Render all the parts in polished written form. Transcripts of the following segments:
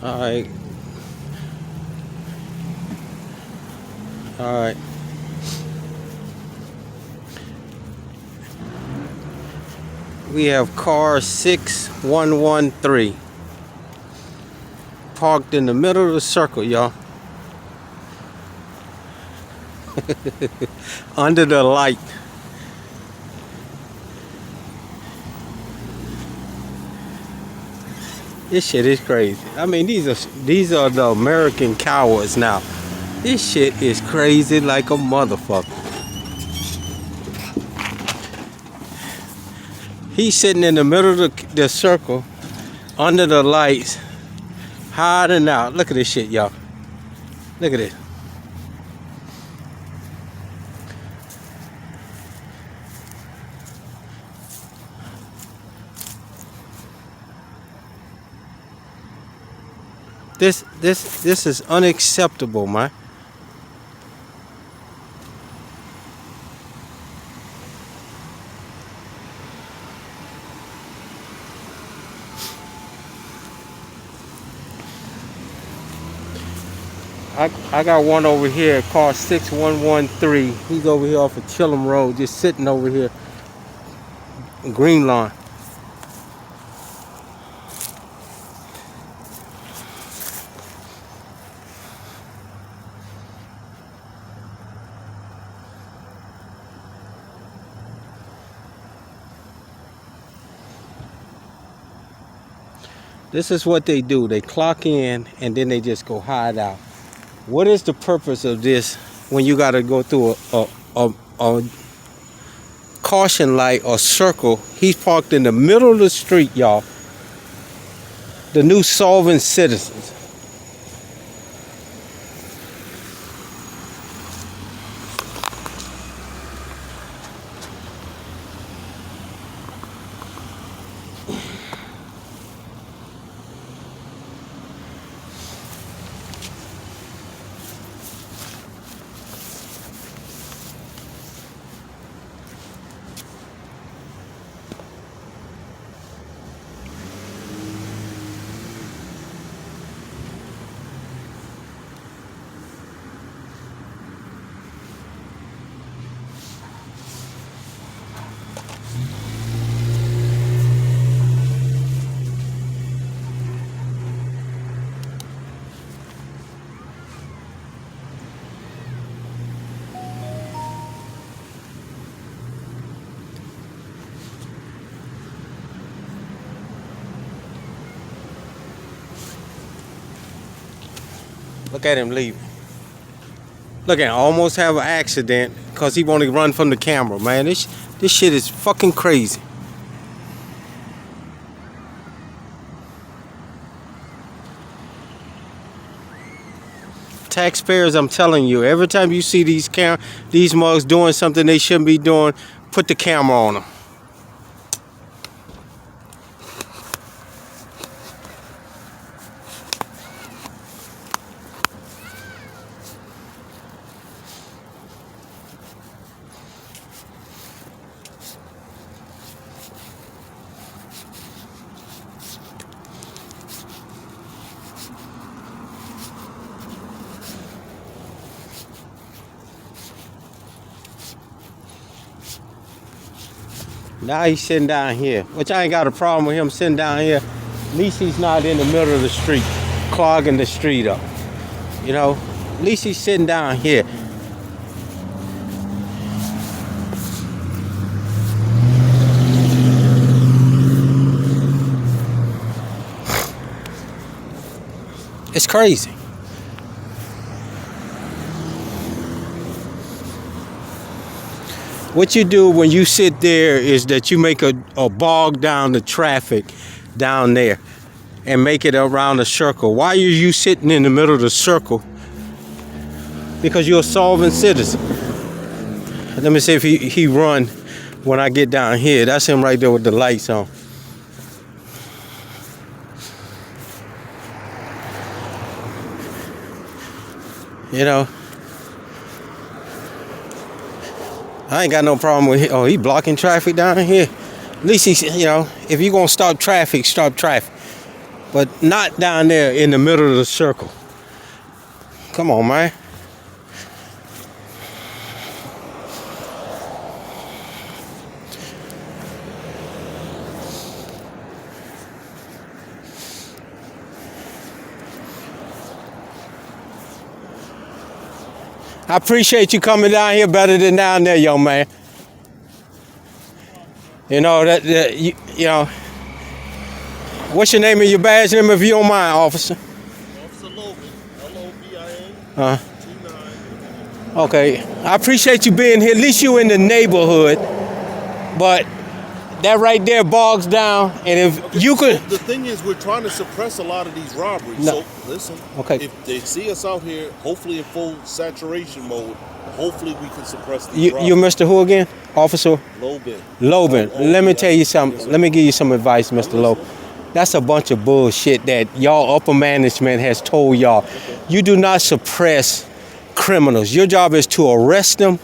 All right. All right. We have car 6113 parked in the middle of the circle, y'all. Under the light. This shit is crazy. I mean, these are the American cowards now. This shit is crazy like a motherfucker. He's sitting in the middle of the circle, under the lights, hiding out. Look at this shit, y'all. Look at it. This is unacceptable, man. I got one over here, car 6113. He's over here off of Chillum Road, just sitting over here. Green lawn. This is what they do. They clock in and then they just go hide out. What is the purpose of this when you got to go through a caution light or circle? He's parked in the middle of the street, y'all. The new solvent citizens. Look at him leaving. Look at him, almost have an accident because he wanted to run from the camera, man. This shit is fucking crazy. Taxpayers, I'm telling you, every time you see these mugs doing something they shouldn't be doing, put the camera on them. Now he's sitting down here, which I ain't got a problem with him sitting down here. At least he's not in the middle of the street, clogging the street up. You know, at least he's sitting down here. It's crazy. What you do when you sit there is that you make a bog down the traffic down there and make it around the circle. Why are you sitting in the middle of the circle? Because you're a solvent citizen. Let me see if he run when I get down here. That's him right there with the lights on. You know, I ain't got no problem with it. Oh, he blocking traffic down here. At least he's, you know, if you're gonna stop traffic, stop traffic. but not down there in the middle of the circle. Come on, man. I appreciate you coming down here better than down there, young man. You know, you know, what's your name and your badge number if you don't mind, officer? Officer Logan, L-O-B-I-N, Uh, okay, I appreciate you being here. At least you in the neighborhood, but that right there bogs down. And if you could, the thing is, we're trying to suppress a lot of these robberies. No. So listen, Okay. if they see us out here, hopefully in full saturation mode, hopefully we can suppress these robberies. you Mr. Who again? Officer Logan. Loban. Let me tell you something. Yes, Let me give you some advice, Mr. Loban. That's a bunch of bullshit that y'all upper management has told y'all. You do not suppress criminals. Your job is to arrest them,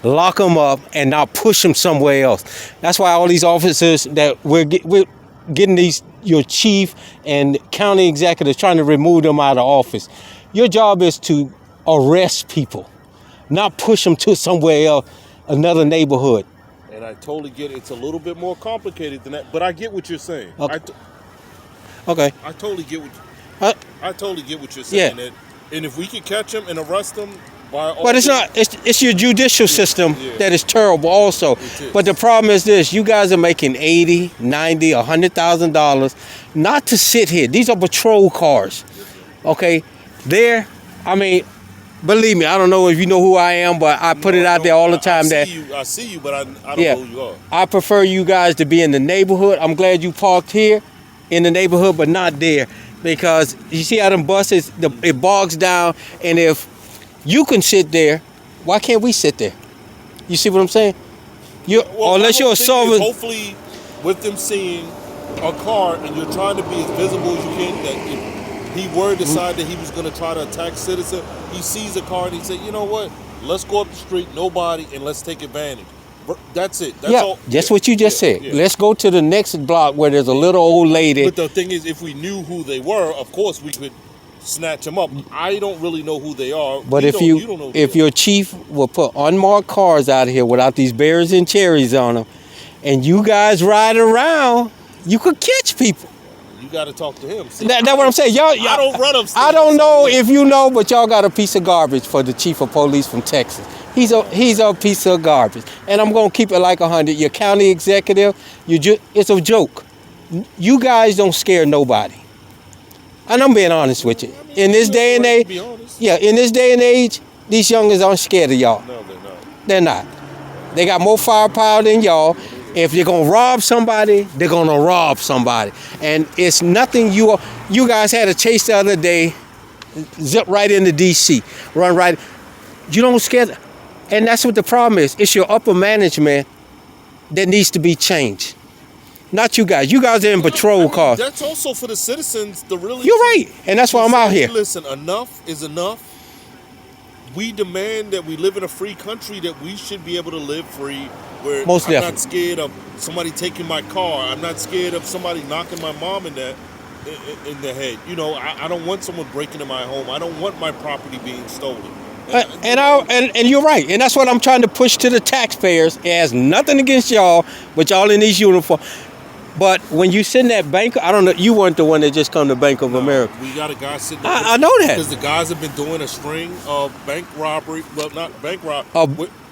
lock them up, and not push them somewhere else. That's why all these officers that we're getting these, your chief and county executives trying to remove them out of office. Your job is to arrest people, not push them to somewhere else, another neighborhood. And I totally get it. It's a little bit more complicated than that, but I get what you're saying. Okay. Okay. I totally get what I totally get what you're Yeah. saying. And if we could catch them and arrest them, by all But it's means, not. It's your judicial system Yeah. that is terrible. Also, It is. but the problem is this: you guys are making $80,000, $90,000, $100,000 not to sit here. These are patrol cars. Okay, there. I mean, believe me, I don't know if you know who I am, but I put it out there all the time that I see you, but I don't Yeah. know who you are. I prefer you guys to be in the neighborhood. I'm glad you parked here in the neighborhood, but not there, because you see how them buses, it bogs down, and if you can sit there, why can't we sit there? You see what I'm saying? Unless you're a solvent. Hopefully, with them seeing a car and you're trying to be as visible as you can, that if he were to decide that he was going to try to attack citizen, he sees a car and he said, you know what? Let's go up the street, nobody, and let's take advantage. That's it. That's all. That's what you just said. Yeah. Let's go to the next block where there's a little old lady. But the thing is, if we knew who they were, of course we could snatch them up. I don't really know who they are. But you if don't know if your chief will put unmarked cars out here without these berries and cherries on them, and you guys ride around, you could catch people. you got to talk to him. See, That's what I'm saying. Y'all, I don't run them. I don't know if you know, but y'all got a piece of garbage for the chief of police from Texas. He's a piece of garbage, and I'm gonna keep it like 100. Your county executive, it's a joke. You guys don't scare nobody, and I'm being honest with you. In this day and age, in this day and age, these youngins aren't scared of y'all. No, they're not. They're not. They got more firepower than y'all. If you're gonna rob somebody, they're gonna rob somebody, and it's nothing. You guys had a chase the other day, zip right into D.C., run right. You don't scare. And that's what the problem is. It's your upper management that needs to be changed. Not you guys. You guys are in patrol cars. That's also for the citizens to really... You're right. And that's why I'm out here. Listen, enough is enough. We demand that we live in a free country, that we should be able to live free. Where Most I'm definitely. not scared of somebody taking my car. I'm not scared of somebody knocking my mom in the head. You know, I don't want someone breaking into my home. I don't want my property being stolen. And you're right, and that's what I'm trying to push to the taxpayers. It has nothing against y'all, but y'all in these uniforms. But when you send that bank, I don't know, you weren't the one that just come to Bank of America. We got a guy sitting there. I know that. Because the guys have been doing a string of bank robbery. Well, not bank robbery. A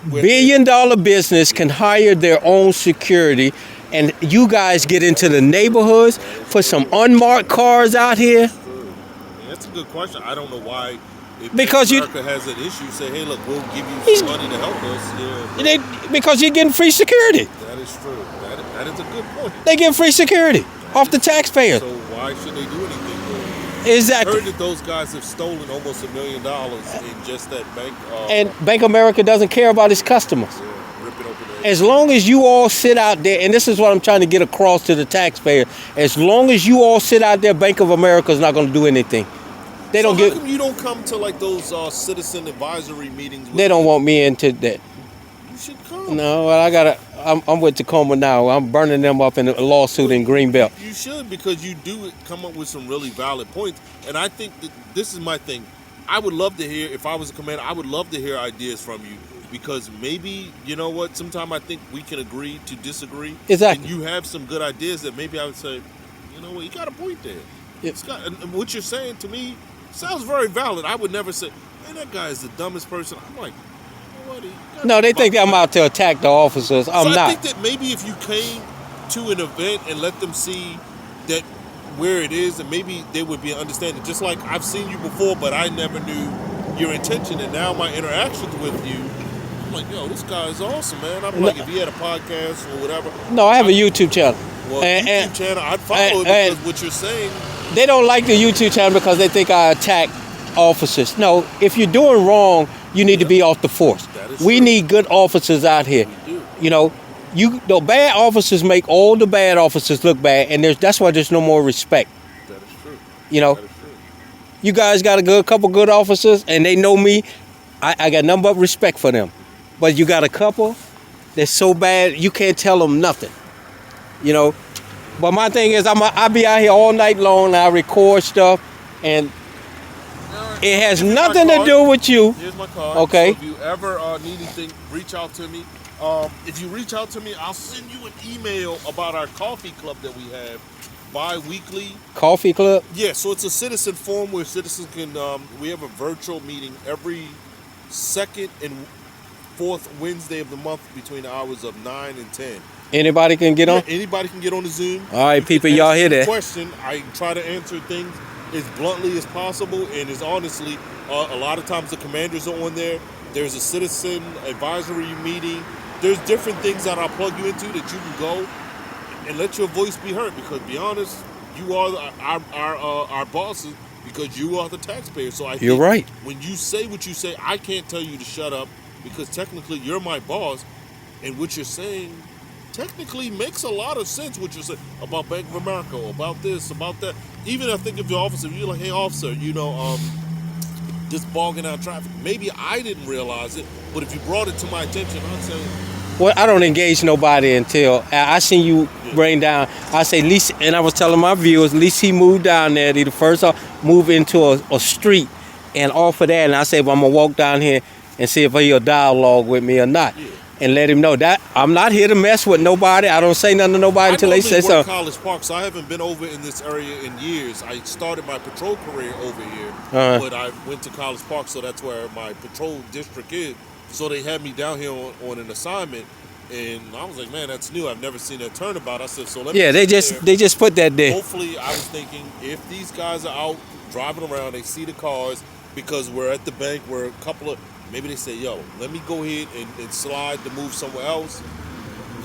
billion-dollar business can hire their own security, and you guys get into the neighborhoods, put some unmarked cars out here. That's a good question. I don't know why. If Because America has an issue, say, hey, look, we'll give you some money to help us. Yeah. Because you're getting free security. That is true. That is a good point. They get free security off the taxpayers. So why should they do anything? Exactly. I heard that those guys have stolen almost $1 million in just that bank. And Bank of America doesn't care about its customers. Yeah, ripping open As long as you all sit out there, and this is what I'm trying to get across to the taxpayer, as long as you all sit out there, Bank of America is not going to do anything. They don't how come you don't come to like those citizen advisory meetings? They don't want me into that. You should come. No, well, I'm with Tacoma now. I'm burning them up in a lawsuit in Greenbelt. You should, because you do come up with some really valid points. And I think that this is my thing. I would love to hear, if I was a commander, I would love to hear ideas from you. Because maybe, you know what, sometimes I think we can agree to disagree. Exactly. And you have some good ideas that maybe I would say, you know what, you got a point there. And what you're saying to me sounds very valid. I would never say, man, that guy is the dumbest person. I'm like, no, they think I'm out to attack the officers. I'm not. I think that maybe if you came to an event and let them see that where it is, and maybe they would be understanding. Just like I've seen you before, but I never knew your intention, and now my interactions with you, I'm like, yo, this guy is awesome, man. I'm like, if he had a podcast or whatever. No, I have a YouTube channel. Well, YouTube channel, I'd follow it because what you're saying. They don't like the YouTube channel because they think I attack officers. No, if you're doing wrong, you need to be off the force. We need good officers out here. You know, the bad officers make all the bad officers look bad, and that's why there's no more respect. That is true. You know, that is true. You guys got a couple good officers, and they know me. I got nothing but respect for them. But you got a couple that's so bad you can't tell them nothing. You know, but my thing is I be out here all night long, and I record stuff, and it has nothing to do with you. Here's my card. Okay. So if you ever need anything, reach out to me. If you reach out to me, I'll send you an email about our coffee club that we have bi-weekly. Coffee club? Yeah, so it's a citizen forum where citizens can, we have a virtual meeting every second and fourth Wednesday of the month between the hours of 9 and 10. Anybody can get on? Yeah, anybody can get on the Zoom. All right, people, y'all hear that? Question, I try to answer things as bluntly as possible, and as honestly, a lot of times the commanders are on there. There's a citizen advisory meeting. There's different things that I'll plug you into that you can go and let your voice be heard. Because, to be honest, you are our bosses because you are the taxpayers. So You're right. When you say what you say, I can't tell you to shut up because technically you're my boss, and what you're saying technically makes a lot of sense. What you're saying about Bank of America, about this, about that. Even I think if your officer, you're like, hey officer, you know, just bogging out traffic. Maybe I didn't realize it, but if you brought it to my attention, I'd say. Well, I don't engage nobody until I seen you bring down. I say, at least, and I was telling my viewers, at least he moved down there. He the first move into a street and offer that. And I say, well, I'm going to walk down here and see if he'll dialogue with me or not. Yeah. And let him know that I'm not here to mess with nobody. I don't say nothing to nobody until they say something. College Park, so I haven't been over in this area in years. I started my patrol career over here, but I went to College Park, so that's where my patrol district is. So they had me down here on an assignment, and I was like, man, that's new. I've never seen that turnabout. I said, so let me. Yeah, they just put that there. Hopefully, I was thinking if these guys are out driving around, they see the cars because we're at the bank. We're a couple of. Maybe they say, yo, let me go ahead and slide to move somewhere else.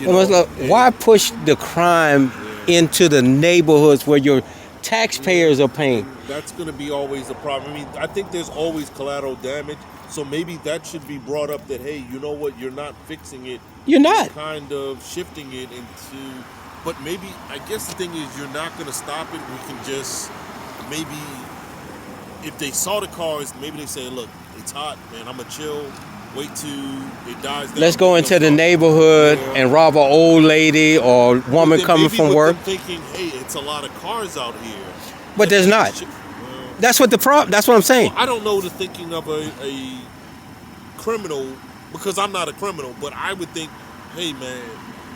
Why push the crime into the neighborhoods where your taxpayers are paying? That's going to be always a problem. I mean, I think there's always collateral damage. So maybe that should be brought up that, hey, you know what? You're not fixing it. You're not. Kind of shifting it into. But maybe, I guess the thing is, you're not going to stop it. We can just maybe, if they saw the cars, maybe they say, look, it's hot, man. I'm gonna chill. Wait till it dies down. Let's go into the neighborhood and rob an old lady or woman coming from work. Thinking, hey, it's a lot of cars out here. But there's not. That's what That's what I'm saying. Well, I don't know the thinking of a criminal because I'm not a criminal, but I would think, hey, man,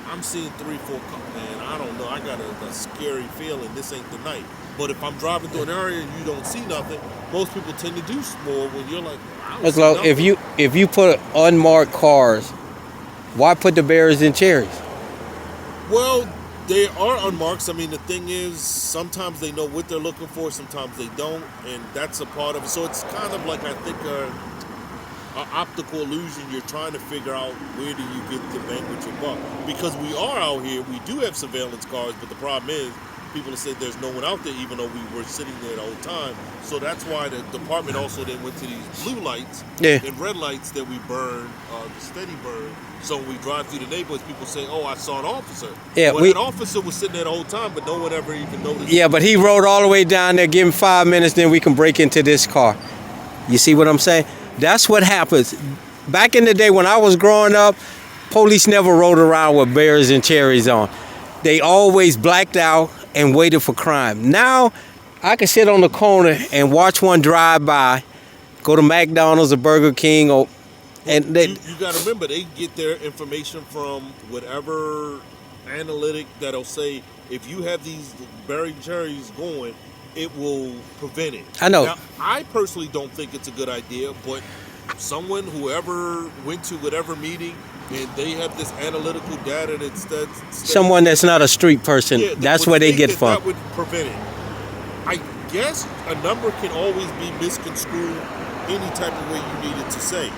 I'm seeing 3, 4 cars, man. I don't know. I got a scary feeling. This ain't the night. But if I'm driving through an area and you don't see nothing, most people tend to do more when you're like, if you put unmarked cars, why put the barriers in cherries? Well, they are unmarked. I mean, the thing is, sometimes they know what they're looking for, sometimes they don't, and that's a part of it. So it's kind of like, I think, an optical illusion. You're trying to figure out where do you get the bang with your buck. Because we are out here, we do have surveillance cars, but the problem is, people have said there's no one out there, even though we were sitting there the whole time. So that's why the department also then went to these blue lights and red lights that we burn, the steady burn. So when we drive through the neighborhoods, people say, oh, I saw an officer. Yeah, that officer was sitting there the whole time, but no one ever even noticed. Yeah, but he rode all the way down there, give him 5 minutes, then we can break into this car. You see what I'm saying? That's what happens. Back in the day when I was growing up, Police never rode around with berries and cherries on. They always blacked out and waited for crime. Now, I can sit on the corner and watch one drive by, go to McDonald's or Burger King, you got to remember, they get their information from whatever analytic that'll say, if you have these berry cherries going, it will prevent it. I know. Now, I personally don't think it's a good idea, but whoever went to whatever meeting, and they have this analytical data someone that's not a street person, that's where they get from. That would prevent it. I guess a number can always be misconstrued any type of way you need it to say.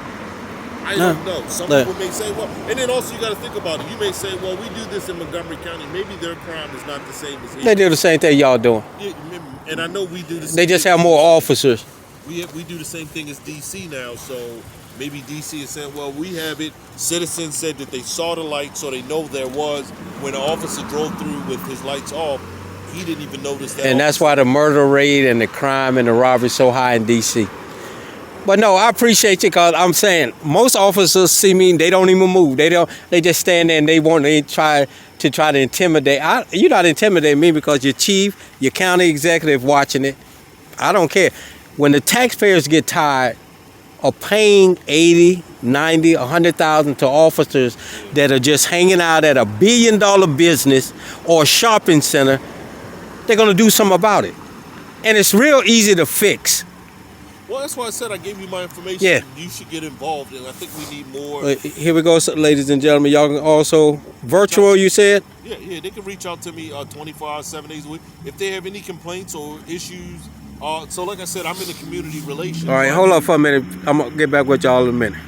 I don't know. Some people may say, well, and then also you got to think about it. You may say, well, we do this in Montgomery County. Maybe their crime is not the same as here. They do the same thing y'all doing. Yeah, and I know we do the same They just thing. have more officers. We do the same thing as D.C. now, so maybe D.C. is saying, well, we have it. Citizens said that they saw the light, so they know there was. When an officer drove through with his lights off, he didn't even notice that. And that's why the murder rate and the crime and the robbery is so high in D.C. But no, I appreciate you, because I'm saying most officers see me, they don't even move. They just stand there and they try to intimidate. You're not intimidating me because you're chief, your county executive watching it. I don't care. When the taxpayers get tired of paying 80, 90, 100,000 to officers that are just hanging out at a $1 billion business or a shopping center, they're going to do something about it. And it's real easy to fix. Well, that's why I said I gave you my information. Yeah. You should get involved, and I think we need more. Here we go, ladies and gentlemen. Y'all can also virtual, you said? Yeah, they can reach out to me 24 hours, 7 days a week. If they have any complaints or issues, so like I said, I'm in the community relations. All right, hold on for a minute. I'm going to get back with y'all in a minute.